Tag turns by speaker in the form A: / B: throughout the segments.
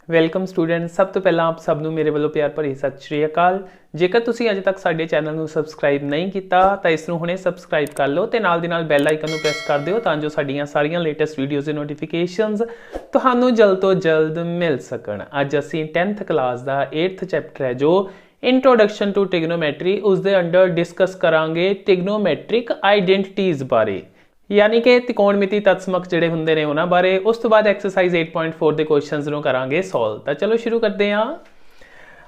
A: Welcome student. सब तो पहला आप सबनों मेरे वालों प्यार भरी सत श्री अकाल। जेकर तुसीं अजे तक साडे चैनल नूं सबसक्राइब नहीं किया तो इसनूं हुणे सबसक्राइब कर लो ते नाल दी नाल बैल आइकन नूं प्रेस कर दिओ तां जो साडीआं सारीआं लेटेस्ट वीडियोज़ दे नोटिफिकेशनस तुहानूं जल्द तो जल्द मिल सकण। अज असीं 10th क्लास दा 8th चैप्टर है जो इंट्रोडक्शन टू ट्रिग्नोमैट्री उसके अंडर डिस्कस करांगे ट्रिग्नोमैट्रिक आइडेंटिटीज़ बारे, यानी कि त्रिकोणमिति तत्समक जिहड़े हुंदे ने उन्हां बारे। उस तो बाद एक्सरसाइज 8.4 के क्वेश्चंस नूं करांगे सॉल्व। तो चलो शुरू करते हैं।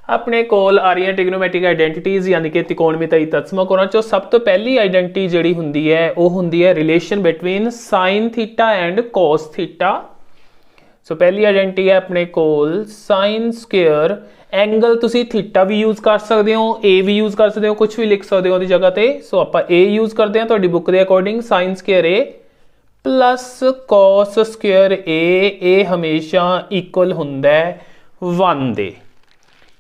A: अपने कोल आ रही ट्रिग्नोमैट्रिक आइडेंटिटीज़ यानी कि त्रिकोणमिति तत्समक। उन्हां चों सब तो पहली आइडेंटिटी जिहड़ी हुंदी है वो हुंदी है relation between sine theta and cos theta. So पहली आइडेंटिटी है अपने कोल साइन स्क्वेयर एंगल तुसी थीटा भी यूज कर सकते हो, ए भी यूज कर सकते हो, कुछ भी लिख सकते हो जगह पे। सो आप ए यूज करते हैं तुहाडी बुक के according. Sign square a plus cos square a हमेशा इक्वल हुंदा है 1 दे।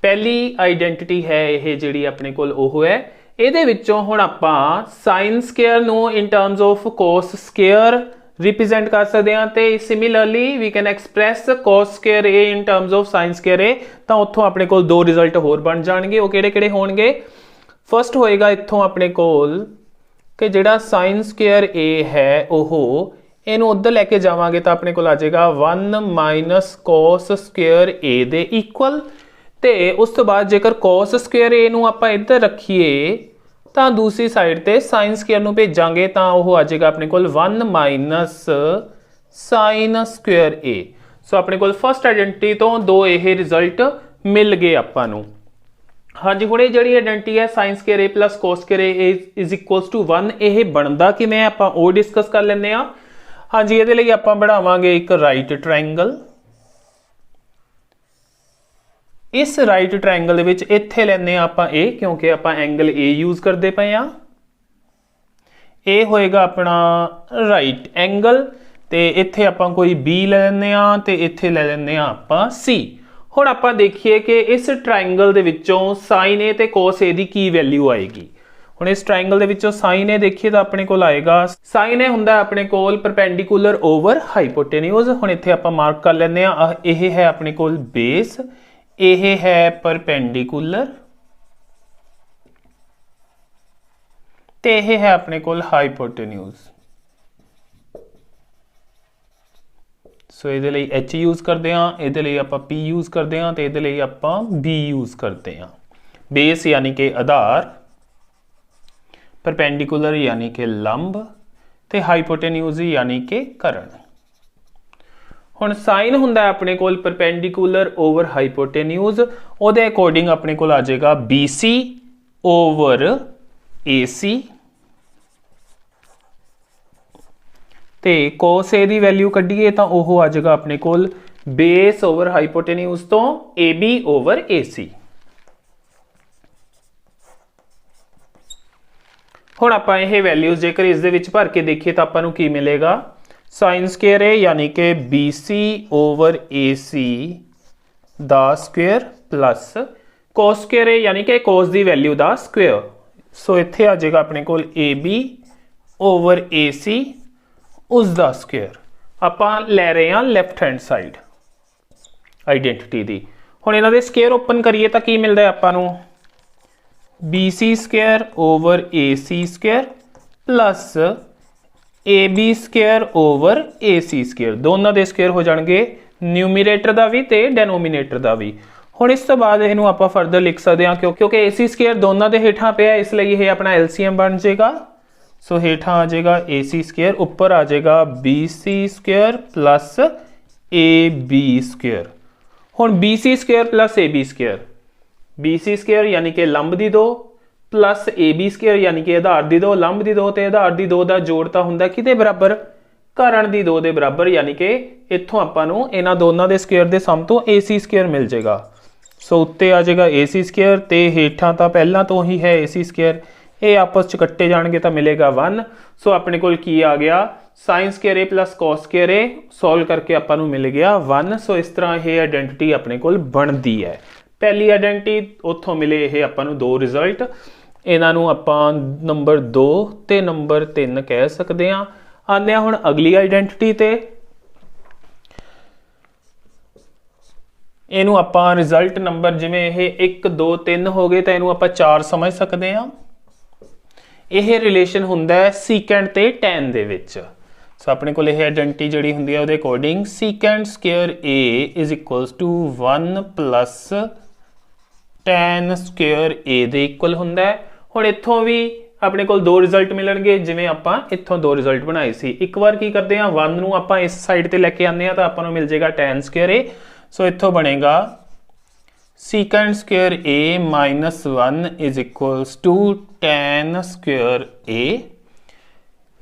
A: पहली आइडेंटिटी है ये जिहड़ी अपने कोल ओह है। इहदे विच्चों हुण आपां साइन स्क्वेयर नूं in terms of cos square represent कर सकते हैं। तो similarly we can express cos square a in terms of sine square a. तो उत्थों अपने कोल दो रिजल्ट होर बन जाएंगे। वो किहड़े-किहड़े होणगे? फर्स्ट होएगा इत्थों अपने कोल कि जिहड़ा साइन स्क्वेयर ए है ओह इहनूं उधर लैके जावांगे तो अपने कोल आ जाएगा 1 माइनस कॉस स्क्वेयर ए दे इक्वल। ते उस तो बाद जेकर कॉस स्क्वेयर ए नूं आपां इधर रखीए तो दूसरी साइड ते साइन स्क्वेयर नूं भेजांगे तो वह आ जाएगा अपने कोल 1 माइनस साइन स्क्वेयर ए। सो अपने कोल फर्स्ट आइडेंटिटी तो दो ये रिजल्ट मिल गए आपां नूं। हाँ जी, हुणे जिहड़ी आइडेंटिटी है sine square a plus cos square a is equals to 1, यह बनता किवें आपां ओह डिस्कस कर लैंदे आ। हाँ जी, इहदे लई आपां बनावांगे एक राइट ट्रायंगल। इस राइट ट्रायंगल दे विच इत्थे लैंदे आपां ए क्योंकि आपां एंगल ए यूज करते पे आ। ए होएगा अपना राइट एंगल ते इत्थे आपां कोई बी ले लैंदे आ ते इत्थे ले लैंदे आ आपां सी। हुण आपां देखिए कि इस ट्रायंगल दे विचों साइन ए ते कोस ए दी की वैल्यू आएगी। हुण इस ट्रायंगल दे विचों साइन ए देखिए तो अपने कोल आएगा, साइन ए हुंदा अपने कोल परपेंडिकुलर ओवर हाइपोटेन्यूज। हुण इत्थे आपां मार्क कर लैंदे आ, यह है अपने कोल बेस, यह है परपेंडिकुलर ते यह है अपने कोल हाइपोटेन्यूज। सो इहदे लई एच यूज करते हैं, इहदे लई आपां पी यूज करते हैं, तो इहदे लई आपां बी यूज करते हैं। बेस यानी कि आधार, परपेंडिकुलर यानी कि लंब, ते हाइपोटेन्यूज यानी कि कर्ण। हुण साइन हुंदा अपने कोल परपेंडिकुलर ओवर हाइपोटेन्यूज, उहदे अकॉर्डिंग अपने कोल आ जाएगा BC ओवर AC। ते कोस ए दी वैल्यू कड्ढिए तो वह आ जाएगा अपने कोल बेस ओवर हाइपोटेन्यूज तो AB ओवर AC। हुण आपां यह वैल्यूज जेकर इस दे विच भर के देखिए तो आपां नूं की मिलेगा? साइन स्क्वेयर ए यानी कि BC ओवर AC दा स्क्वेयर प्लस कोस स्क्वेयर ए यानी कि कोस दी वैल्यू दा स्क्वेयर। सो इत्थे आ जाएगा अपने कोल AB ओवर AC उसका स्क्वेयर। आपां लै रहे हैं लैफ्ट हैंड साइड आइडेंटिटी दी। हुण इन्हां दे स्क्वेयर ओपन करिए तो की मिलता है आपां नूं? BC square over AC square plus AB square over AC square. दोनों के स्क्वेयर हो जाएंगे, न्यूमीरेटर का भी ते डेनोमीनेटर का भी। हुण इस तो बाद इहनूं आपां फर्दर लिख सकते हैं क्योंकि AC स्क्वेयर दोनों के हेठां पिया, इसलिए यह अपना LCM बन जाएगा। सो हेठां आ जाएगा AC स्क्वेयर, ऊपर आ जाएगा BC square plus AB square. हुण BC square plus AB square, BC square यानी कि लंब दी दो प्लस AB स्क्वेयर यानी कि आधार दी दो, लंब दी दो ते आधार दी दो का जोड़ तो हुंदा किहदे बराबर? कर्ण दी दो दे बराबर। यानी कि इत्थों आपां नूं इन्हां दोनों के स्क्वेयर के सम तो AC स्क्वेयर मिल जाएगा। सो उत्ते आ जाएगा AC स्क्वेयर ते हेठां तो पहला तो ही है AC स्क्वेयर, ये आपस च कट्टे जाएंगे तो मिलेगा 1। सो अपने कोल की आ गया? Sign square a plus cos square A solve करके आपां नूं मिल गया 1। सो इस तरह ये आइडेंटिटी अपने कोल बनती है। पहली आइडेंटिटी उत्थों मिले ये आपां नूं दो रिजल्ट, इन्हां नूं आपां नंबर 2 ते नंबर 3 कह सकते हैं। आने हुण अगली आइडेंटिटी ते। ਇਹਨੂੰ ਆਪਾਂ ਰਿਜ਼ਲਟ ਨੰਬਰ ਜਿਵੇਂ ਇਹ 1 2 3 ਹੋ ਗਏ ਤਾਂ ਇਹਨੂੰ ਆਪਾਂ 4 ਸਮਝ ਸਕਦੇ ਹਾਂ। ਇਹ ਰਿਲੇਸ਼ਨ ਹੁੰਦਾ ਹੈ ਸੀਕੈਂਟ ਤੇ ਟੈਨ ਦੇ ਵਿੱਚ। ਸੋ ਆਪਣੇ ਕੋਲ ਇਹ ਆਇਡੈਂਟੀ ਜਿਹੜੀ ਹੁੰਦੀ ਹੈ ਉਹਦੇ according secant square a is equals to 1 plus tan square a ਦੇ ਇਕੁਅਲ ਹੁੰਦਾ ਹੈ। ਹੁਣ ਇੱਥੋਂ ਵੀ ਆਪਣੇ ਕੋਲ ਦੋ ਰਿਜ਼ਲਟ ਮਿਲਣਗੇ, ਜਿਵੇਂ ਆਪਾਂ ਇੱਥੋਂ ਦੋ ਰਿਜ਼ਲਟ ਬਣਾਏ ਸੀ। ਇੱਕ ਵਾਰ ਕੀ ਕਰਦੇ ਹਾਂ 1 ਨੂੰ ਆਪਾਂ ਇਸ ਸਾਈਡ ਤੇ ਲੈ ਕੇ ਆਉਂਦੇ ਹਾਂ ਤਾਂ ਆਪਾਂ ਨੂੰ ਮਿਲ ਜਾਏਗਾ ਟੈਨ ਸਕੁਏਅਰ a। ਸੋ ਇੱਥੋਂ ਬਣੇਗਾ secant square a minus 1 is equals to tan square a।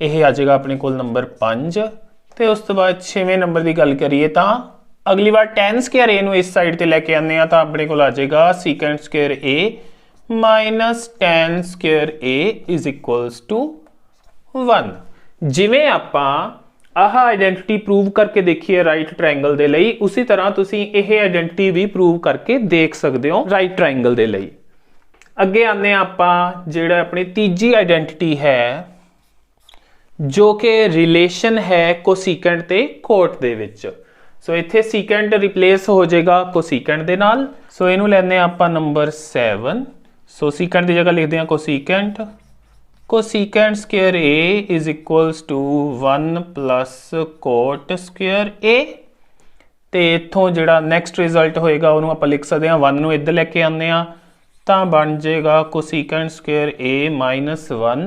A: ਇਹ ਆ ਜਾਏਗਾ ਆਪਣੇ ਕੋਲ ਨੰਬਰ 5। ਤੇ ਉਸ ਤੋਂ ਬਾਅਦ 6ਵੇਂ ਨੰਬਰ ਦੀ ਗੱਲ ਕਰੀਏ ਤਾਂ ਅਗਲੀ ਵਾਰ tan square a ਨੂੰ ਇਸ ਸਾਈਡ ਤੇ ਲੈ ਕੇ ਆਉਂਦੇ ਆ ਤਾਂ ਆਪਣੇ ਕੋਲ ਆ ਜਾਏਗਾ secant square a minus tan square a is equals to 1। ਜਿਵੇਂ ਆਪਾਂ ਆਹ ਆਇਡੈਂटिटी ਪ੍ਰੂਵ ਕਰਕੇ ਦੇਖੀਏ ਰਾਈਟ ਟ੍ਰਾਇੰਗਲ ਦੇ ਲਈ, ਉਸੇ ਤਰ੍ਹਾਂ ਤੁਸੀਂ ਇਹ ਆਇਡੈਂटिटी ਵੀ ਪ੍ਰੂਵ ਕਰਕੇ ਦੇਖ ਸਕਦੇ ਹੋ ਰਾਈਟ ਟ੍ਰਾਇੰਗਲ ਦੇ ਲਈ। ਅੱਗੇ ਆਨੇ ਆਪਾਂ ਜਿਹੜਾ ਆਪਣੀ ਤੀਜੀ ਆਇਡੈਂटिटी ਹੈ ਜੋ ਕਿ ਰਿਲੇਸ਼ਨ ਹੈ ਕੋਸੀਕੈਂਟ ਤੇ ਕੋਟ ਦੇ ਵਿੱਚ। ਸੋ ਇੱਥੇ ਸੀਕੈਂਟ ਰਿਪਲੇਸ ਹੋ ਜਾਏਗਾ ਕੋਸੀਕੈਂਟ ਦੇ ਨਾਲ। ਸੋ ਇਹਨੂੰ ਲੈਂਦੇ ਆ ਆਪਾਂ ਨੰਬਰ 7। ਸੋ ਸੀਕੈਂਟ ਦੀ ਜਗ੍ਹਾ ਲਿਖਦੇ ਆ ਕੋਸੀਕੈਂਟ। Cosecant square a is equals to 1 plus cot square a। ਤੇ ਇੱਥੋਂ ਜਿਹੜਾ ਨੈਕਸਟ ਰਿਜ਼ਲਟ ਹੋਏਗਾ ਉਹਨੂੰ ਆਪਾਂ ਲਿਖ ਸਕਦੇ ਹਾਂ 1 ਨੂੰ ਇੱਧਰ ਲੈ ਕੇ ਆਉਂਦੇ ਹਾਂ ਤਾਂ ਬਣ ਜਾਏਗਾ cosecant square a minus 1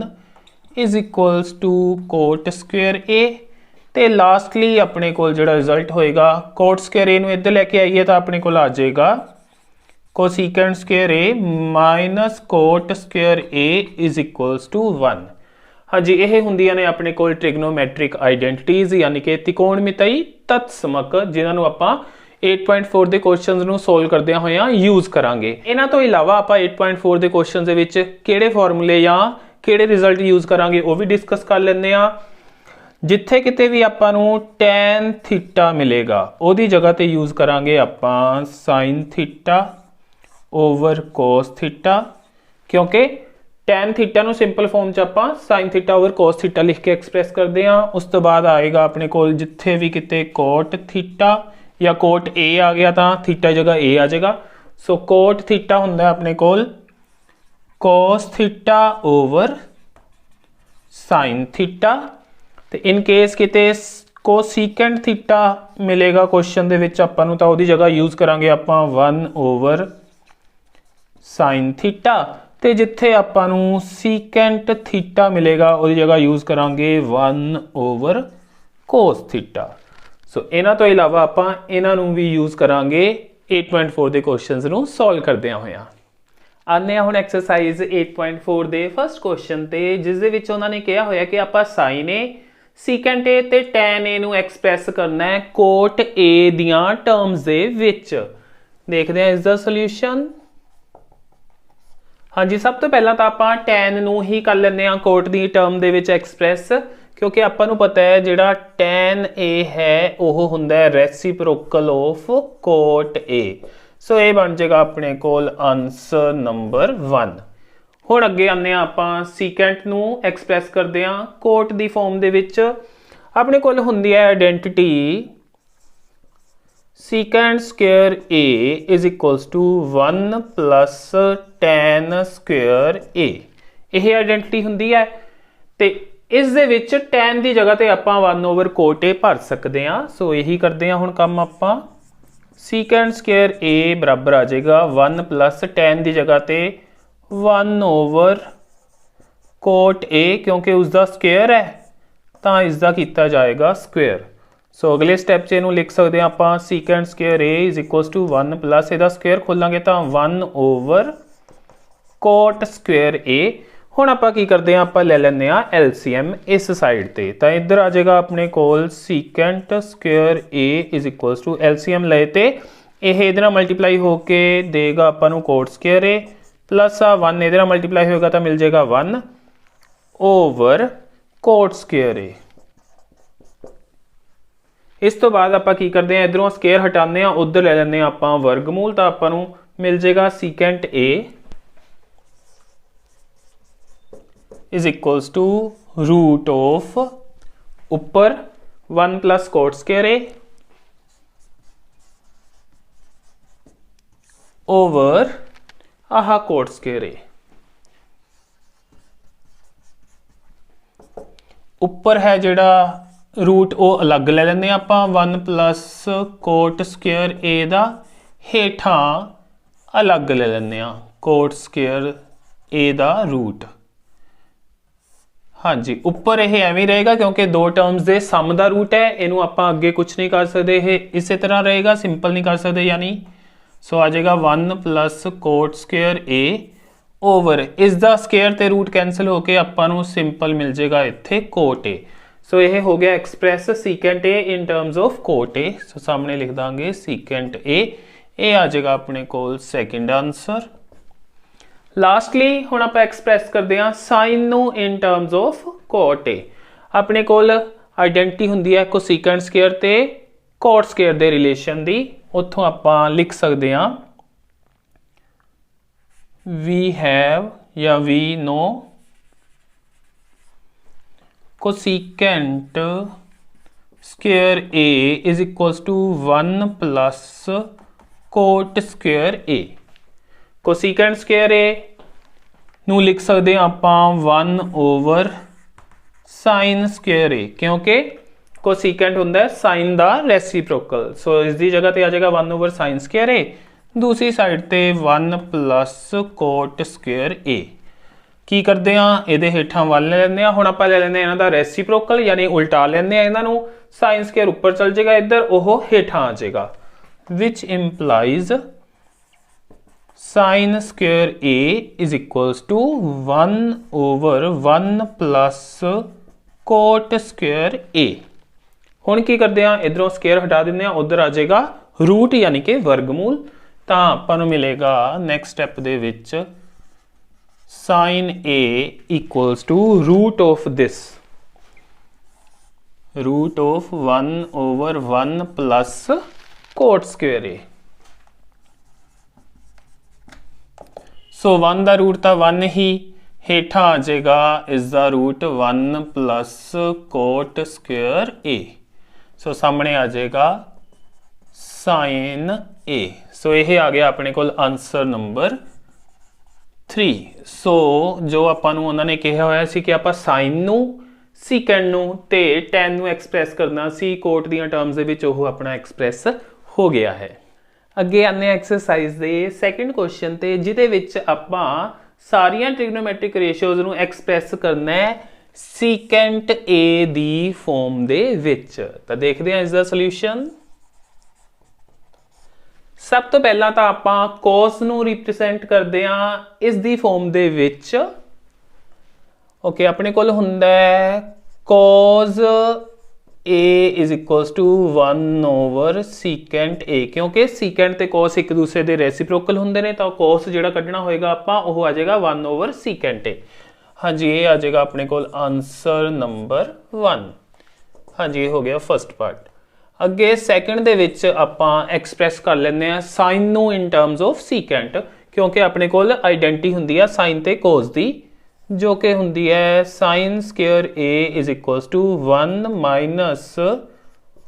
A: is equals to cot square a। ਤੇ ਲਾਸਟਲੀ ਆਪਣੇ ਕੋਲ ਜਿਹੜਾ ਰਿਜ਼ਲਟ ਹੋਏਗਾ cot square a ਨੂੰ ਇੱਧਰ ਲੈ ਕੇ ਆਈਏ ਤਾਂ ਆਪਣੇ ਕੋਲ ਆ ਜਾਏਗਾ cosecant square a minus cot square a is equals to 1। ਹਾਂਜੀ, ਇਹ ਹੁੰਦੀਆਂ ਨੇ ਆਪਣੇ ਕੋਲ ਟ੍ਰਿਗਨੋਮੈਟ੍ਰਿਕ ਆਇਡੈਂਟੀਟੀਜ਼ ਯਾਨੀ ਕਿ ਤਿਕੋਣਮਿਤੀ ਤਤਸਮਕ, ਜਿਨ੍ਹਾਂ ਨੂੰ ਆਪਾਂ 8.4 ਦੇ ਕੁਐਸਚਨਸ ਨੂੰ ਸੋਲਵ ਕਰਦਿਆਂ ਹੋਇਆਂ ਯੂਜ਼ ਕਰਾਂਗੇ। ਇਹਨਾਂ ਤੋਂ ਇਲਾਵਾ ਆਪਾਂ 8.4 ਦੇ ਕੁਐਸਚਨਸ ਦੇ ਵਿੱਚ ਕਿਹੜੇ ਫਾਰਮੂਲੇ ਜਾਂ ਕਿਹੜੇ ਰਿਜ਼ਲਟ ਯੂਜ਼ ਕਰਾਂਗੇ ਉਹ ਵੀ ਡਿਸਕਸ ਕਰ ਲੈਂਦੇ ਆ। ਜਿੱਥੇ ਕਿਤੇ ਵੀ ਆਪਾਂ ਨੂੰ tan ਥੀਟਾ ਮਿਲੇਗਾ ਉਹਦੀ ਜਗ੍ਹਾ ਤੇ ਯੂਜ਼ ਕਰਾਂਗੇ ਆਪਾਂ sin theta over cos theta, ਕਿਉਂਕਿ tan ਥੀਟਾ ਨੂੰ ਸਿੰਪਲ ਫਾਰਮ ਚ ਆਪਾਂ sin theta over cos theta ਲਿਖ ਕੇ ਐਕਸਪ੍ਰੈਸ ਕਰਦੇ ਹਾਂ। ਉਸ ਤੋਂ ਬਾਅਦ ਆਏਗਾ ਆਪਣੇ ਕੋਲ ਜਿੱਥੇ ਵੀ ਕਿਤੇ cot ਥੀਟਾ ਜਾਂ cot a ਆ ਗਿਆ ਤਾਂ ਥੀਟਾ ਜਗ੍ਹਾ a ਆ ਜਾਏਗਾ। ਸੋ cot ਥੀਟਾ ਹੁੰਦਾ ਆਪਣੇ ਕੋਲ cos theta over sin theta. ਤੇ ਇਨ ਕੇਸ ਕਿਤੇ ਕੋਸੀਕੈਂਟ ਥੀਟਾ ਮਿਲੇਗਾ ਕੁਐਸਚਨ ਦੇ ਵਿੱਚ ਆਪਾਂ ਨੂੰ ਤਾਂ ਉਹਦੀ ਜਗ੍ਹਾ ਯੂਜ਼ ਕਰਾਂਗੇ ਆਪਾਂ 1 ਓਵਰ sin ਥੀਟਾ। ਤੇ ਜਿੱਥੇ ਆਪਾਂ ਨੂੰ ਸੀਕੈਂਟ ਥੀਟਾ ਮਿਲੇਗਾ ਉਹਦੀ ਜਗ੍ਹਾ ਯੂਜ਼ ਕਰਾਂਗੇ 1 ਓਵਰ cos ਥੀਟਾ। ਸੋ ਇਹਨਾਂ ਤੋਂ ਇਲਾਵਾ ਆਪਾਂ ਇਹਨਾਂ ਨੂੰ ਵੀ ਯੂਜ਼ ਕਰਾਂਗੇ 8.4 ਦੇ ਕੁਐਸਚਨਸ ਨੂੰ ਸੋਲਵ ਕਰਦਿਆਂ ਹੋਇਆਂ। ਆਨੇ ਹੁਣ ਐਕਸਰਸਾਈਜ਼ 8.4 ਦੇ ਫਸਟ ਕੁਐਸਚਨ ਤੇ, ਜਿਸ ਦੇ ਵਿੱਚ ਉਹਨਾਂ ਨੇ ਕਿਹਾ ਹੋਇਆ ਕਿ ਆਪਾਂ sin a secant a ਤੇ tan a ਨੂੰ ਐਕਸਪ੍ਰੈਸ ਕਰਨਾ ਹੈ cot a ਦੀਆਂ ਟਰਮਸ ਦੇ ਵਿੱਚ। ਦੇਖਦੇ ਹਾਂ ਇਸ ਦਾ ਸੋਲੂਸ਼ਨ। ਹਾਂਜੀ, ਸਭ ਤੋਂ ਪਹਿਲਾਂ ਤਾਂ ਆਪਾਂ tan ਨੂੰ ਹੀ ਕਰ ਲੈਂਦੇ ਹਾਂ cot ਦੀ ਟਰਮ ਦੇ ਵਿੱਚ ਐਕਸਪ੍ਰੈਸ, ਕਿਉਂਕਿ ਆਪਾਂ ਨੂੰ ਪਤਾ ਹੈ ਜਿਹੜਾ tan a ਹੈ ਉਹ ਹੁੰਦਾ ਹੈ ਰੈਸੀਪਰੋਕਲ ਆਫ cot a। ਸੋ ਇਹ ਬਣ ਜਾਏਗਾ ਆਪਣੇ ਕੋਲ ਆਨਸਰ ਨੰਬਰ 1। ਹੁਣ ਅੱਗੇ ਆਉਂਦੇ ਹਾਂ ਆਪਾਂ ਸੀਕੈਂਟ ਨੂੰ ਐਕਸਪ੍ਰੈਸ ਕਰਦੇ ਹਾਂ cot ਦੀ ਫਾਰਮ ਦੇ ਵਿੱਚ। ਆਪਣੇ ਕੋਲ ਹੁੰਦੀ ਹੈ ਆਇਡੈਂटिटी secant square a is equals to 1 plus tan square a। ਇਹ ਆਇਡੈਂटिटी ਹੁੰਦੀ ਹੈ ਤੇ ਇਸ ਦੇ ਵਿੱਚ tan ਦੀ ਜਗ੍ਹਾ ਤੇ ਆਪਾਂ 1 over cot a ਭਰ ਸਕਦੇ ਹਾਂ। ਸੋ ਇਹੀ ਕਰਦੇ ਹਾਂ ਹੁਣ ਕੰਮ ਆਪਾਂ। secant square a ਬਰਾਬਰ ਆ ਜਾਏਗਾ 1 plus tan ਦੀ ਜਗ੍ਹਾ ਤੇ 1 over cot a, ਕਿਉਂਕਿ ਉਸਦਾ ਸਕੁਅਰ ਹੈ ਤਾਂ ਇਸ ਦਾ ਕੀਤਾ ਜਾਏਗਾ ਸਕੁਅਰ। ਸੋ ਅਗਲੇ ਸਟੈਪ 'ਚ ਇਹਨੂੰ ਲਿਖ ਸਕਦੇ ਹਾਂ ਆਪਾਂ secant square a is equals to 1 plus ਇਹਦਾ ਸਕੁਅਰ ਖੋਲਾਂਗੇ ਤਾਂ 1 over cot square a। ਹੁਣ ਆਪਾਂ ਕੀ ਕਰਦੇ ਹਾਂ, ਆਪਾਂ ਲੈ ਲੈਂਦੇ ਹਾਂ LCM ਇਸ ਸਾਈਡ ਤੇ, ਤਾਂ ਇੱਧਰ ਆ ਜਾਏਗਾ ਆਪਣੇ ਕੋਲ secant square a is equals to LCM ਲਏ ਤੇ ਇਹ ਇਹਦੇ ਨਾਲ ਮਲਟੀਪਲਾਈ ਹੋ ਕੇ ਦੇਗਾ ਆਪਾਂ ਨੂੰ cot square a ਪਲੱਸ ਆ 1 ਇਹਦੇ ਨਾਲ ਮਲਟੀਪਲਾਈ ਹੋਏਗਾ ਤਾਂ ਮਿਲ ਜਾਏਗਾ 1 ਓਵਰ cot square a। ਇਸ ਤੋਂ ਬਾਅਦ ਆਪਾਂ ਕੀ ਕਰਦੇ ਹਾਂ, ਇਧਰੋਂ ਸਕੁਅਰ ਹਟਾਉਂਦੇ ਹਾਂ, ਉਧਰ ਲੈ ਲੈਂਦੇ ਹਾਂ ਆਪਾਂ ਵਰਗਮੂਲ ਤਾਂ ਆਪਾਂ ਨੂੰ ਮਿਲ ਜਾਏਗਾ secant a is equals to root of ਉੱਪਰ 1 plus cot square a over ah cot square a. उपर है जिहड़ा रूट वो अलग ले लेंगे आप 1 प्लस कोट स्क्वेयर ए दा, हेठां अलग ले लेंगे कोट स्क्वेयर ए दा रूट। हाँ जी, उपर यह एवं रहेगा क्योंकि दो टर्म्स के सम का रूट है, इनू आप अगे कुछ नहीं कर सकते, इस तरह रहेगा, सिंपल नहीं कर सकते यानी। सो आ जाएगा 1 प्लस कोट स्क्वेयर ए ओवर इसका स्केयर ते रूट कैंसल होके आपां सिंपल मिल जाएगा इत्थे कोट ए। सो यह हो गया express secant a in terms of cot a. So सामने लिख देंगे सीकेंट ए, ये आ जाएगा अपने कोल सैकेंड आंसर। लास्टली हुण आपां एक्सप्रैस करते हैं साइन नू in terms of cot a. अपने कोल आइडेंटिटी हुंदी है कोसीकेंट स्केयर ते कोट स्केयर दे रिलेशन दी, उत्थों आपां लिख सकते हैं वी हैव या we know cosecant square a is equals to 1 plus cot square a. Cosecant square a नू लिख सकते हैं आप 1 ओवर साइन स्केयर ए, क्योंकि कोसीकेंट होंदा है साइन दा रेसिप्रोकल। सो इसकी जगह पे आ जाएगा 1 ओवर साइन स्केयर ए, दूसरी साइड ते 1 प्लस कोट स्केयर ए। की करते हैं ये हेठां वाल ले लेंगे, हुण आपां ले लेंगे इन्हां दा रेसिप्रोकल यानी उल्टा लेंगे इन्हां नूं, साइन स्केयर उपर चल जाएगा, इधर ओह हेठां आ जाएगा, which implies sine square a is equals to 1 over 1 plus cot square a. हुण की करते हैं इधरों स्क्वेयर हटा देंगे, उधर आ जाएगा रूट यानी कि वर्गमूल, तो आपां नूं मिलेगा नैक्सट स्टैप दे विच sine a equals to root of this, root of 1 over 1 plus cot square a. So 1 का रूट तो 1 ही, हेठा आ जाएगा इसका root 1 plus cot square a. So सामने आ जाएगा साइन ए। सो यह आ गया अपने को आंसर नंबर 3। सो जो आपां नूं उन्होंने कहा होया सी कि आपां साइन नूं सीकेंड नूं ते टैन नूं एक्सप्रैस करना सी कोट दीयां टर्म्स दे विच, ओह अपना एक्सप्रैस हो गया है। अगे आने एक्सरसाइज दे सैकेंड क्वेश्चन ते जिहदे विच आपां सारियां ट्रिग्नोमैट्रिक रेशियोज नूं एक्सप्रैस करना है सीकेंट ए दी फॉर्म दे विच। तां देखदे हां इसदा सॉल्यूशन। सब तो पहला तो आपां cos नूं रिप्रजेंट करदे हां इस the form they which. Okay, अपने कोल हुंदा है cos a is equals to 1 over secant a, क्योंकि सीकेंट ते cos एक दूसरे दे रेसिप्रोकल हुंदे ने, तो cos जिहड़ा कढना होएगा आपां ओह आ जाएगा 1 ओवर सीकेंट ए। हाँ जी, ये आ जाएगा अपने कोल आंसर नंबर 1। हाँ जी, ये हो गया फर्स्ट पार्ट। अगे सैकेंड दे विच आपां एक्सप्रैस कर लैंदे आ साइन नूं इन टर्म्स ऑफ सीकेंट, क्योंकि अपने कोल आइडेंटिटी हुंदी है साइन ते cos दी, जो कि हुंदी है sine square a is equals to 1 minus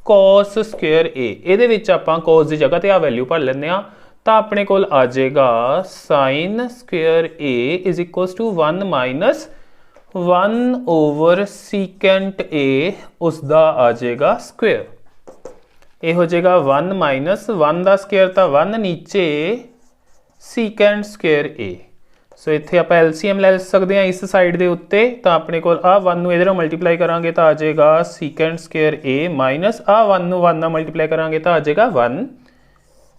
A: cos square a. इहदे विच आपां cos दी जगह ते आ वैल्यू भर लैंदे आ, तो अपने कोल आ जाएगा sine square a is equals to 1 minus 1 over secant a, उसका आ जाएगा स्क्वेयर। ये हो जाएगा 1 माइनस 1 का स्क्वेयर तो 1, नीचे सीकेंट स्क्वेयर ए। सो इत्थे आप एलसीएम ले सकते हैं इस साइड के उत्ते, तो अपने को आ 1 नूं इधरों मल्टीप्लाई करांगे तो आ जाएगा सीकेंट स्क्वेयर ए माइनस आ 1 नूं 1 नाल मल्टीप्लाई करांगे तो आ जाएगा 1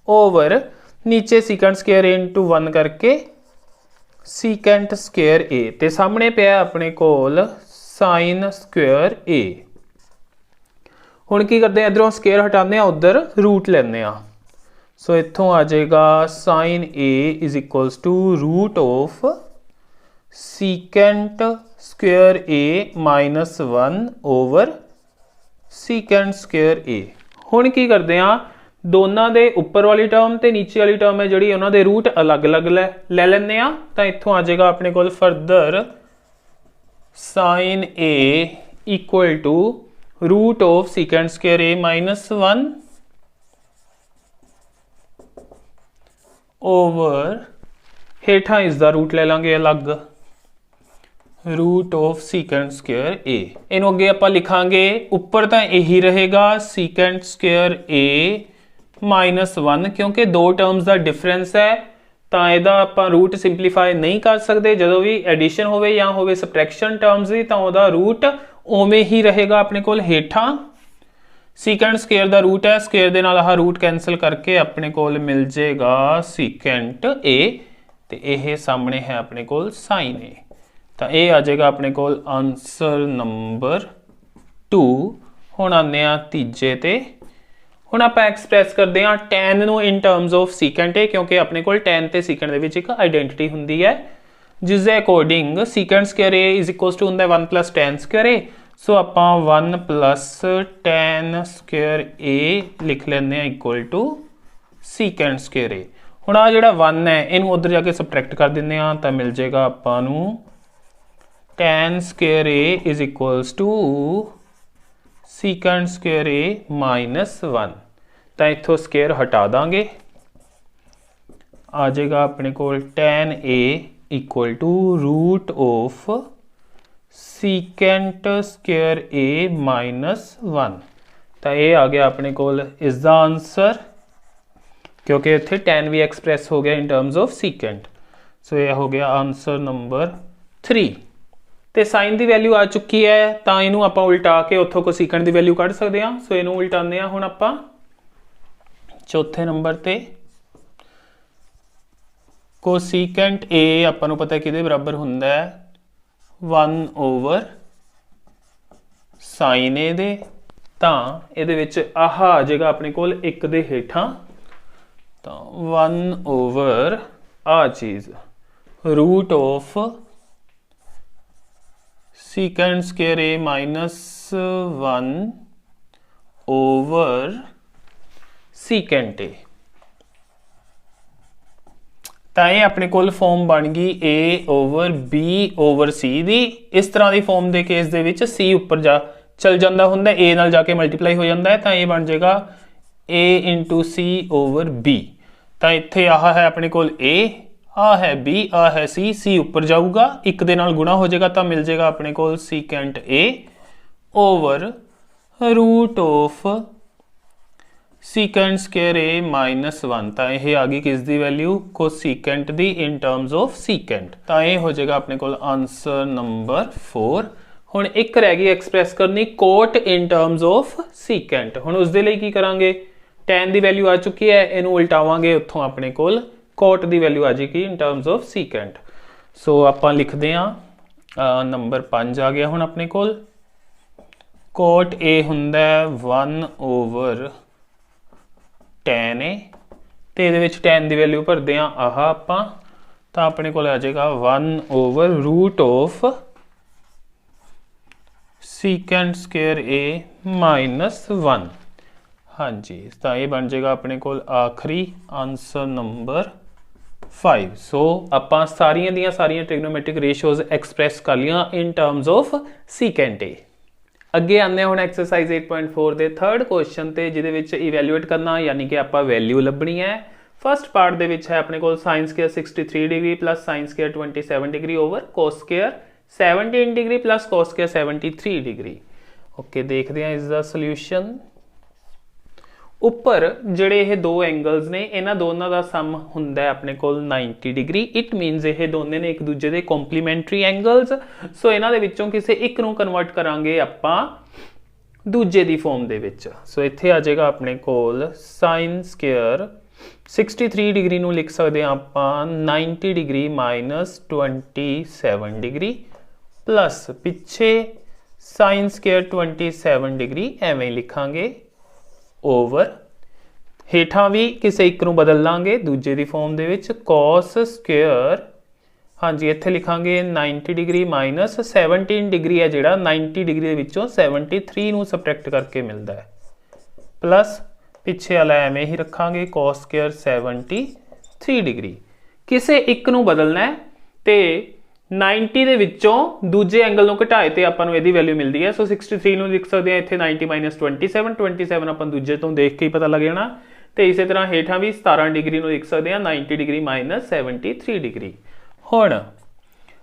A: ओवर नीचे सीकेंट स्क्वेयर ए इंटू 1 करके सीकेंट स्क्वेयर ए, ते सामने पिया अपने कोल साइन स्क्वेयर ए। हुण की करते हैं इधरों स्केयर हटाने उधर रूट लेने। सो इत्थों आ जाएगा sine a is equals to root of secant square a minus 1 over secant square a. हुण की करते हैं दोनों के उपर वाली टर्म ते नीचे वाली टर्म है जिहड़ी उन्हां दे रूट अलग अलग ले लैंदे आ, तां इत्थों आ जाएगा अपने कोल further sine a equal to root of secant square a minus 1 over हेठा इसका रूट ले लांगे अलग root of secant square a. इनू अगे आप लिखांगे उपर तो यही रहेगा सीकेंट स्क्वायर ए -1 क्योंकि दो टर्म्स का डिफरेंस है तो यदा आप रूट सिंपलीफाई नहीं कर सकते। जो भी एडिशन होवे या होवे सबट्रैक्शन टर्म्स की तो वह रूट उवें ही रहेगा अपने को हेठा सीकेंट स्क्वायर का रूट है स्क्वायर के नाल आह रूट कैंसल करके अपने को मिल जाएगा सीकेंट ए तो यह सामने है अपने को साइन ए। तो यह आ जाएगा अपने को आंसर नंबर 2। हुण आने तीजे ते हुण आपां एक्सप्रैस करते हैं टैन नूं in terms of secant a क्योंकि अपने को टैन ते सीकेंट दे विच एक आइडेंटिटी हुंदी है जिस दे according secant square a is equals to हुंदा 1 + टैन स्क्वायर ए। सो आपां 1 + टैन स्क्वायर ए लिख लैंदे इक्वल टू सीकेंट स्क्वायर ए। हुण आ जिहड़ा 1 है इनू उधर जाके सबट्रैक्ट कर दिंदे आ तां मिल जाएगा आपां नूं tan square a is equals to secant square a -1 तो इत्थों स्क्वायर हटा देंगे आ जाएगा अपने को tan a equal to root of secant square a -1 तो ये आ गया अपने को इसका आंसर क्योंकि इत्थे टैन भी एक्सप्रैस हो गया इन टर्म्स ऑफ सीकेंट। सो यह हो गया आंसर नंबर 3। तो साइन की वैल्यू आ चुकी है तो इनू आप उल्टा के उतों को सीकेंट की वैल्यू कढ़ सकते हैं। सो इनू उल्टाने हुण आपां चौथे नंबर ते कोसीकेंट ए आपां नूं पता है किहदे बराबर हुंदा है 1 / साइन ए दे तां इहदे विच आह आ जाएगा अपने कोल एक दे हेठां तो 1 / आ चीज़ root of secant square a -1 over secant a तो ये अपने को फॉर्म बन गई a over b over c दी। इस तरह की फॉर्म के केस दे विच सी उपर जा चल जाता हुंदा ए नाल जाके मल्टीप्लाई हो जाता है तो ये बन जाएगा ए * सी ओवर बी। तो इत्थे आह है अपने को ए आ है बी आ है सी उपर जाऊगा एक दे नाल गुणा हो जाएगा तो मिल जाएगा अपने को secant a over root of secant square a -1 तो यह आ गई किसकी वैल्यू कोसीकेंट दी इन टर्म्स ऑफ सीकेंट। तो यह हो जाएगा अपने को आंसर नंबर 4। हुण एक रह गई एक्सप्रैस करनी cot in terms of secant. हुण उस दे लई की करांगे टैन की वैल्यू आ चुकी है इनू उल्टावांगे उत्थों अपने को कोट की वैल्यू आ जाएगी इन टर्म्स ऑफ सीकेंट। सो आपां लिखते हैं नंबर 5 आ गया हुण अपने को कोट ए हुंदा 1 / टैन ए तो ये टैन की वैल्यू भरते हैं आह आपां तो अपने को आ जाएगा 1 over root of secant square a -1। हाँ जी तो ये बन जाएगा अपने को आखिरी आंसर नंबर 5। सो आपां सारियां दियां सारियां ट्रिग्नोमेट्रिक रेशियोज एक्सप्रैस कर लिया इन टर्म्स ऑफ सीकेंट ए। अगे आने हुण एक्सरसाइज 8.4 के थर्ड क्वेश्चन ते जिहदे विच इवैल्यूएट करना यानी कि आपां वैल्यू लभनी है। फर्स्ट पार्ट दे विच है अपने को sine square 63 degree plus sine square 27 degree over cos square 17 degree plus cos square 73 degree. Okay देखते हैं इसका सोल्यूशन। उपर जिहड़े ये दो एंगल्स ने इन्हां दोनों का सम हुंदा है अपने को 90 डिग्री। इट मीनस ये दोनों ने एक दूजे के कॉम्पलीमेंट्री एंगल्स। सो इन्हां दे विचों किसी एक नूं कन्वर्ट करांगे आपां दूजे दी फॉर्म दे विच। सो इत्थे आ जाएगा अपने कोल साइन स्क्वायर 63 डिग्री नूं लिख सकते हैं आपां 90 डिग्री -27 डिग्री प्लस पिछे साइन स्क्वायर 27 डिग्री एवें लिखांगे ओवर हेठा भी किसी एक नूं बदल लांगे दूजे की फॉर्म दे विच कॉस स्क्वायर। हाँ जी इत्थे लिखांगे 90 डिग्री -17 डिग्री है जिहड़ा 90 डिग्री दे विचों 73 नूं सबट्रैक्ट करके मिलता है प्लस पिछे वाला एवें ही रखांगे कॉस स्क्वायर 73 डिग्री। किसी एक नूं बदलना है तो 90 दे विचों दूजे एंगल नूं घटाए ते आपां नूं इहदी वैल्यू मिलती है। सो 63 नूं लिख सकते हैं इत्थे 90 - 27 27 आपां दूजे तो देख के ही पता लग जाना तो इस तरह हेठा भी 17 डिग्री लिख सकते हैं 90 डिग्री माइनस 73 डिग्री। हुण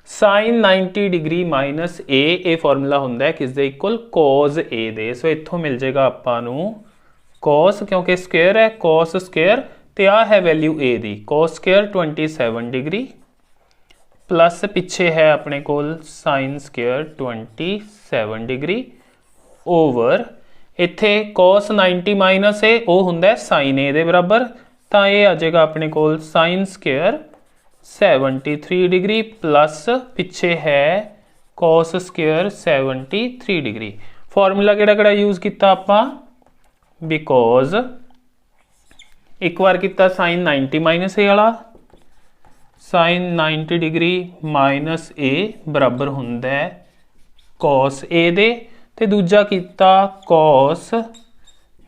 A: sign 90 degree minus a formula होंदा है किस दे इक्वल कॉस ए दे। सो इत्थों मिल जाएगा आपां नूं कॉस, क्योंकि स्क्वेयर है कॉस स्क्वेयर, तो आ है वैल्यू ए दी कॉस स्क्वेयर 27 डिग्री प्लस पिछे है अपने कोल साइन स्क्वेयर 27 डिग्री ओवर इत्थे कॉस 90 माइनस ए वो हुंदा है साइन ए दे बराबर, तो ये आ जाएगा अपने कोल साइन स्क्वेयर 73 डिग्री प्लस पिछे है कॉस स्क्वेयर 73 डिग्री। फॉर्मूला किहड़ा यूज किया आपां, बिकॉज एक बार किया साइन 90 माइनस ए वाला, साइन 90 डिग्री माइनस ए बराबर हुंदा है कॉस ए दे, ते दूजा किया कॉस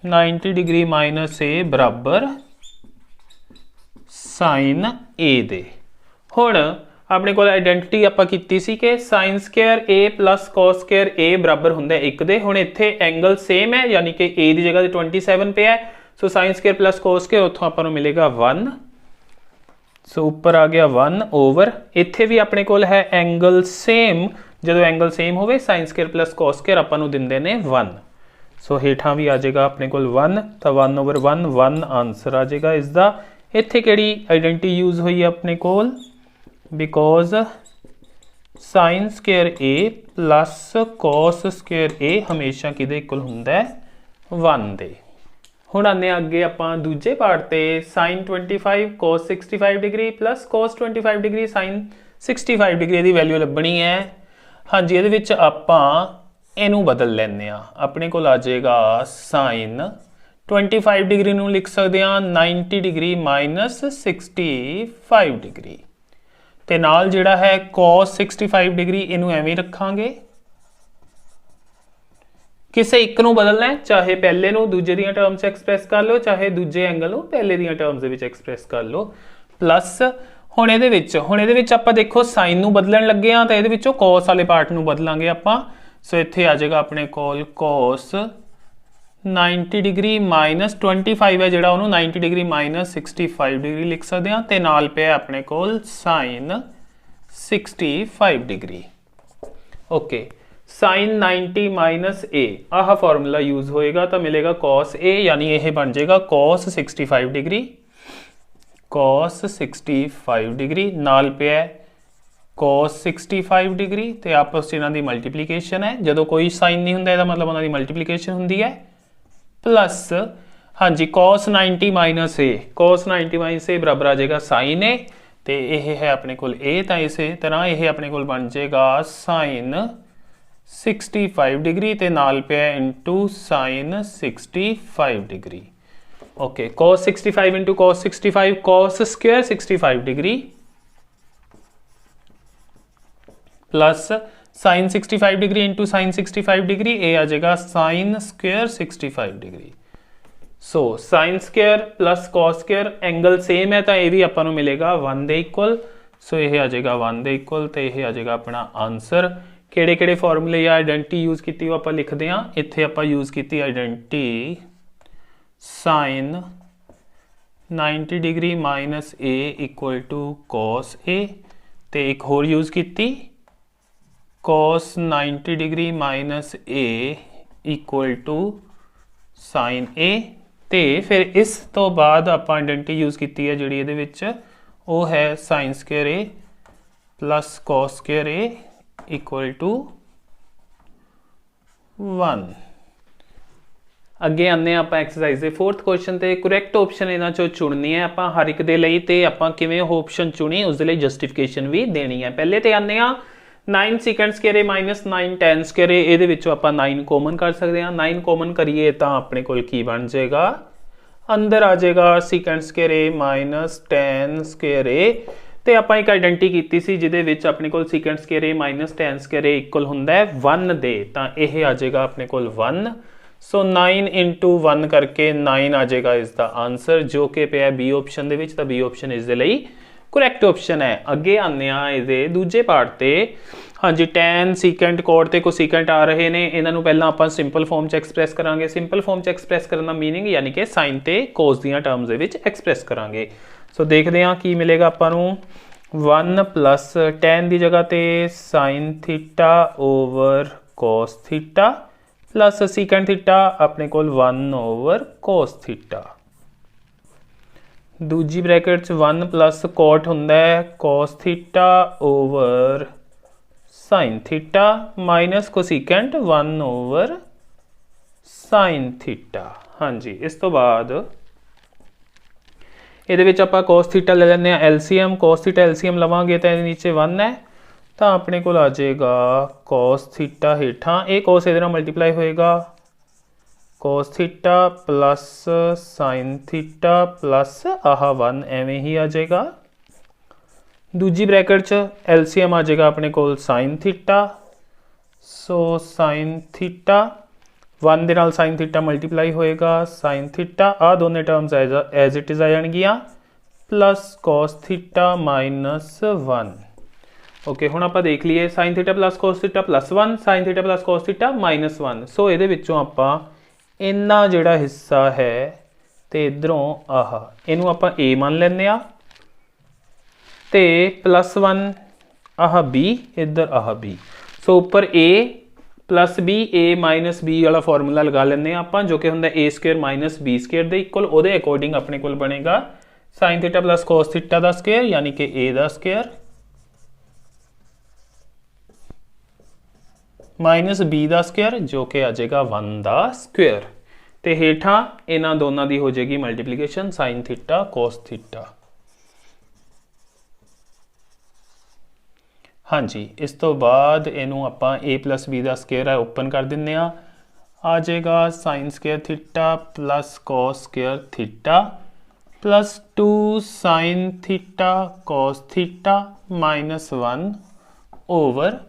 A: 90 डिग्री माइनस ए बराबर साइन ए दे। हुण अपने को आइडेंटिटी आपां कीती सी कि sign square a plus cos square ए बराबर हुंदा है 1 दे। हुण इत्थे एंगल सेम है यानी कि ए की जगह 27 पे है, so sine square plus cos square उत्थों आपां नूं मिलेगा 1। सो ऊपर आ गया 1 ओवर इत्थे भी अपने कोल है एंगल सेम, जो एंगल सेम होवे sine square plus cos square आपां नूं दिंदे ने 1। सो हेठां भी आ जाएगा अपने कोल 1, तो 1 ओवर 1 1 आंसर आ जाएगा इसका। इत्थे किहड़ी आइडेंटिटी यूज हुई है अपने कोल, because sine square a plus cos square a हमेशा किहदे इक्वल हुंदा है 1 दे। हुण आने अगे आपां दूजे पार्ट ते sine 25 cos 65 degree plus cos 25 degree sine 65 degree दी वैल्यू लभनी है। हाँ जी, ये विच आपां इनू बदल लैने आ, अपने कोल आ जाएगा साइन 25 डिग्री नूं लिख सकते हैं 90 डिग्री माइनस 65 डिग्री, ते नाल जिहड़ा है cos 65 डिग्री इनू एवें रखांगे। किसी एक नूं बदलना है, चाहे पहले नूं दूजे दियां टर्म्स एक्सप्रैस कर लो, चाहे दूजे एंगल नूं पहले दियां टर्म्स दे विच एक्सप्रैस कर लो। प्लस हुण इहदे विच आपां देखो साइन नूं बदलण लगे हां, तां इहदे विचों cos वाले पार्ट नूं बदलांगे आपां। सो इत्थे आ जाएगा अपने कोल cos 90 डिग्री माइनस 25 है जिहड़ा उहनूं 90 डिग्री माइनस 65 डिग्री लिख सकते हैं, ते नाल पे अपने कोल sine 65 degree. Okay, sine 90 minus a ah formula use होएगा तो मिलेगा cos ए, यानी यह बन जाएगा cos 65 डिग्री, cos 65 डिग्री नाल पे है cos 65 डिग्री, तो आपस इन्हां दी मल्टीप्लीकेशन है। जो कोई साइन नहीं हुंदा, मतलब उन्हां दी मल्टीप्लीकेशन हुंदी है। प्लस हाँ जी cos 90 माइनस ए, cos 90 माइनस ए बराबर आ जाएगा साइन ए, तो यह है अपने कोल ए, तो इस तरह यह अपने कोल बन जाएगा साइन 65 डिग्री ते नाल पे है into sine 65 degree. Okay, cos 65 into cos 65 cos square 65 degree plus sine 65 degree into sine 65 degree, ए आ जाएगा sine square 65 degree. So sine square plus cos square angle same है, तो यह भी आपां नूं मिलेगा 1 दे इक्वल। सो यह आ जाएगा 1 दे इक्वल, तो यह आ जाएगा अपना आंसर। किहड़े फॉर्मूले या आइडेंटिटी यूज की आपां लिखते हैं, इत्थे आपां यूज की identity sine 90 degree minus a equal to cos a, तो एक होर यूज की cos 90 degree minus a equal to sine a, तो फिर इस तो बाद आप आइडेंटिटी यूज की है जी वो है sine square a plus cos square a equal to 1। अगे आने आप एक्सरसाइज के 4th क्वेश्चन ते करैक्ट ऑप्शन इन्हां चों चुननी है आप हर एक दे लई, ते आपां किवें ऑप्शन चुनी उसदे लई जस्टिफिकेशन भी देनी है। पहले तो आने 9 सेकेंड स्क्वायर ए माइनस 9 10 स्क्वायर ए, इहदे विचों आपां 9 कॉमन कर सकते हैं। 9 कॉमन करिए तो अपने कोल की बन जाएगा, अंदर आ जाएगा सेकेंड स्क्वायर ए माइनस 10 स्क्वायर ए, तो आप एक आइडेंटिटी की सी जिहदे विच अपने कोल second square A minus 10 square a equal हुंदा है 1 दे, तो यह आ जाएगा अपने कोल 1। सो 9 इंटू 1 करके 9 आ जाएगा इसका आंसर, जो कि पे बी ऑप्शन दे विच, तो बी ऑप्शन इस दे लई ਕਰੈਕਟ ਆਪਸ਼ਨ है। अगे आने ये दूजे पार्ट ते। हाँ जी, टैन सीकेंट कोट ते कोसीकेंट आ रहे हैं, इन्हों पहला आप सिंपल फॉर्म च एक्सप्रैस करांगे। सिंपल फॉर्म च एक्सप्रैस करने का मीनिंग यानी कि साइन ते कोस दियां टर्म्स दे विच एक्सप्रैस करांगे। सो देखते हैं की मिलेगा आपां नूं 1 प्लस टैन की जगह ते साइन थीटा ओवर कोस थीटा प्लस सीकेंट थीटा अपने कोल 1 ओवर कोस थीटा। दूजी ब्रैकेट च 1 प्लस कोट हुंदा है कोस theta over sine theta minus cosecant 1 over sine theta. हाँ जी, इस तो बाद ये आप कोस थीटा ले लें एलसीएम। कोस थीटा एलसीएम लवांगे तो नीचे 1 है, तो अपने को आ जाएगा कोस थीटा हेठा ये कोस ये मल्टीप्लाई होएगा cos theta plus sine theta plus ah 1 एवें ही आ जाएगा। दूजी ब्रैकेट च एलसीएम आ जाएगा अपने को sine theta. So sine theta 1 दे नाल साइन थीटा मल्टीप्लाई होएगा साइन थीटा आ दोनों टर्म्स एज इट इज़ आ जाएगियां plus cos theta minus 1। Okay, हुण आपां देख लीए sine theta plus cos theta plus 1 sine theta plus cos theta minus 1। सो ये विचों आपां इन्ना जिहड़ा हिस्सा है तो इधरों आह इनू आपां ए मान लैंदे आ ते प्लस 1 आह बी इधर आह बी। सो उपर ए प्लस बी ए माइनस बी वाला फॉर्मूला लगा लेंगे आपां जो कि हुंदा ए स्केयर माइनस बी स्केयर दे इक्वल। उहदे अकॉर्डिंग अपने कोल बनेगा sign theta plus cos theta दा स्केयर यानी कि ए दा स्केयर माइनस बी दा स्केयर जो कि आ जाएगा 1 दा स्क्वेयर। तो हेठा इन्हां दोनों की हो जाएगी multiplication sine theta cos theta. हाँ जी, इस तो बाद इनू आपां ए प्लस बी दा स्केयर है ओपन कर दिंदे आ जाएगा sine square theta plus cos square theta plus 2 sine theta cos theta minus 1 over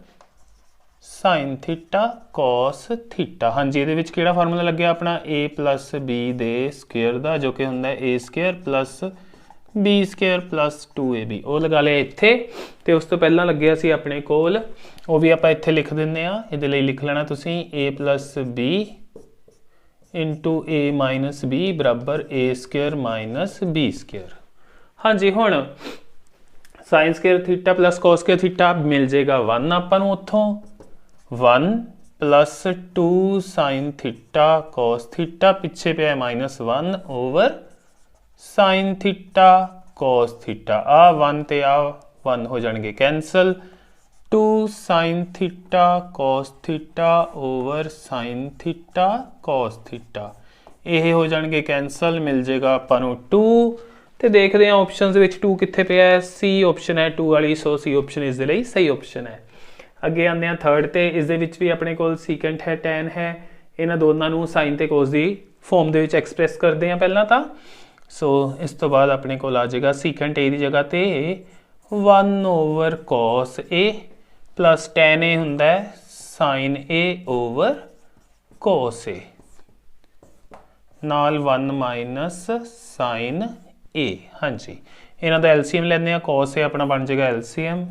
A: sine theta cos theta. हाँ जी, ये किहड़ा फार्मूला लगे अपना ए प्लस बी दे स्केयर का जो कि होंदा a square plus b square plus 2ab वो लगा लिया इत्थे। तो उस तो पहला लग्या सी अपने कोल वो भी आप इत्थे लिख दिंदे आ। इहदे लई लिख लेना तुसीं a plus b into a minus b बराबर a square minus b square. हाँ जी, हुण sine square theta plus cos square theta मिल जाएगा 1 आपां नूं उत्थों 1 plus 2 sine theta cos theta पिछे पे minus 1 over sine theta cos theta आ 1 ते आ 1 हो जाएंगे cancel 2 sine theta cos theta over sine theta cos theta ये हो जाएंगे कैंसल मिल जाएगा आपां नूं 2। तो देखते हैं ऑप्शनस विच 2 कित्थे पिया है सी ऑप्शन है 2 वाली। सो सी ऑप्शन इस दे लई सही ऑप्शन है। अगे आने थर्ड ते इस दे विच भी अपने कोल सीकेंट है टैन है इन्हां दोनों साइन ते कोस की फॉर्म दे विच एक्सप्रैस करते हैं पहला तो। सो इस तो बाद अपने कोल आ जाएगा सीकेंट ए की जगह ते 1 over cos A plus tan A हुंदा है साइन ए ओवर कोस ए नाल 1 माइनस साइन ए। हाँ जी, इन्हां दा एलसीएम लैंदे आ कॉस ए अपना बन जाएगा एलसीएम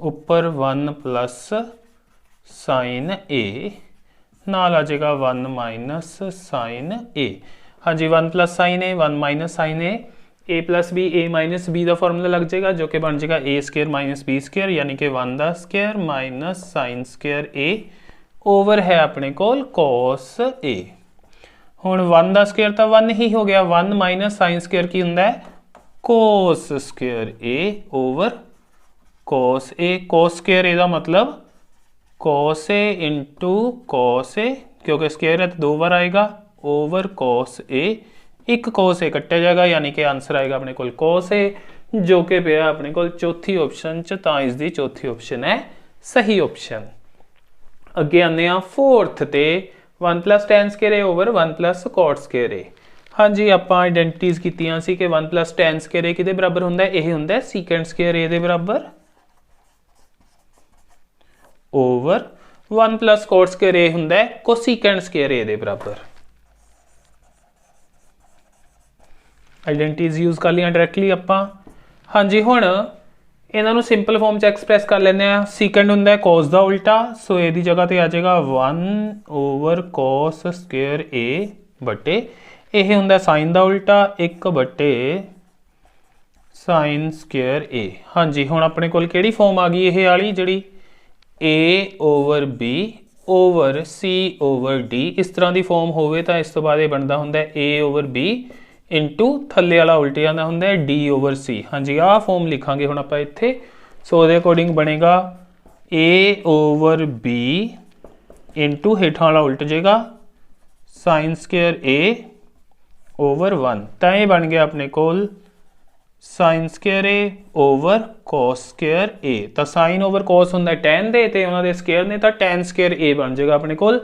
A: उपर 1 प्लस साइन ए नाल आ जाएगा 1 माइनस साइन ए। हाँ जी, 1 प्लस साइन ए 1 माइनस साइन ए प्लस बी ए माइनस बी का फॉर्मूला लग जाएगा जो कि बन जाएगा ए स्केयर माइनस बी स्केयर यानी कि 1 दा स्केयर माइनस साइन स्केयर ए ओवर है अपने कोल कॉस ए। हुण 1 दा स्केयर तो 1 ही हो गया 1 माइनस साइन स्केयर की हुंदा है कोस स्केयर ए ओवर कोस ए। कोस स्केयर ए मतलब कोस ए इंटू कोस ए क्योंकि स्केयर है तो 2 बार आएगा ओवर कोस ए एक कोस ए कट्टा जाएगा यानी कि आंसर आएगा अपने कोल कोस ए जो कि पे अपने कोल चौथी ऑप्शन च तां इसकी चौथी ऑप्शन है सही ऑप्शन। अगे आने फोर्थ ते 1 प्लस टैन स्केयर ए ओवर 1 प्लस कॉट स्केयर ए। हाँ जी, आप आइडेंटिटीज कीतियां सी कि 1 प्लस टैन स्केयर ए किहदे बराबर हुंदा है यह हुंदा है सीकेंट स्केयर ए दे बराबर ओवर 1 प्लस कॉट स्केयर ए हुंदा है कोसीकेंट स्केयर ए दे बराबर। आइडेंटिटीज यूज कर लिया डायरैक्टली आपां हाँ जी, हुण इन्हां नूं सिंपल फॉर्म च एक्सप्रैस कर लैंदे आ। सीकेंड हुंदा है cos दा उल्टा, सो इहदी जगह ते आ जाएगा 1/cos स्क्वेयर ए बटे ਇਹ ਹੁੰਦਾ साइन ਦਾ उल्टा 1/sin स्क्वेयर ए। हाँ जी, हुण अपने कोल किहड़ी फॉर्म आ गई ਇਹ वाली जिहड़ी a/b ओवर c/d इस तरह की फॉर्म होवे तां इस तो बाद ये बनता हुंदा a/b इंटू थल्ले वाला उल्टे आंदा हुंदा है d/c। हाँ जी, आह फॉर्म लिखांगे हुण आपां इत्थे। सो उहदे अकॉर्डिंग बनेगा a/b इंटू हेठां वाला उल्ट जाएगा sin स्क्वेयर a ओवर 1। तो ये बन गया अपने कोल sin square a over cos square a। तो sin ओवर cos हुंदा tan दे ते उन्हां दे स्क्वेयर ने, तो tan स्क्वेयर a बन जाएगा अपने कोल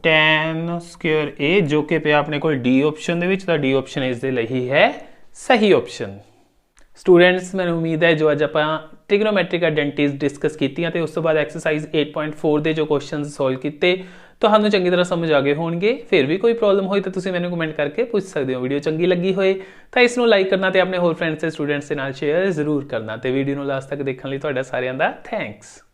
A: tan स्क्वेयर a, जो कि पिया अपने कोल डी ऑप्शन दे विच। तो डी ऑप्शन इस दे लई है सही ऑप्शन। स्टूडेंट्स, मैंने उम्मीद है जो अज आप ट्रिग्नोमैट्रिक आइडेंटिटीज डिस्कस कीतियां ते उस तो बाद एक्सरसाइज 8.4 के जो क्वेश्चन सॉल्व किए ਤੁਹਾਨੂੰ ਚੰਗੀ ਤਰ੍ਹਾਂ ਸਮਝ ਆ ਗਏ ਹੋਣਗੇ। ਫਿਰ ਵੀ ਕੋਈ ਪ੍ਰੋਬਲਮ ਹੋਈ ਤਾਂ ਤੁਸੀਂ ਮੈਨੂੰ ਕਮੈਂਟ ਕਰਕੇ ਪੁੱਛ ਸਕਦੇ ਹੋ। ਵੀਡੀਓ ਚੰਗੀ ਲੱਗੀ ਹੋਏ ਤਾਂ ਇਸ ਨੂੰ ਲਾਈਕ ਕਰਨਾ ਤੇ ਆਪਣੇ ਹੋਰ ਫਰੈਂਡਸ ਤੇ ਸਟੂਡੈਂਟਸ ਦੇ ਨਾਲ ਸ਼ੇਅਰ ਜ਼ਰੂਰ ਕਰਨਾ ਤੇ ਵੀਡੀਓ ਨੂੰ ਲਾਸਟ ਤੱਕ ਦੇਖਣ ਲਈ ਤੁਹਾਡਾ ਸਾਰਿਆਂ ਦਾ ਥੈਂਕਸ।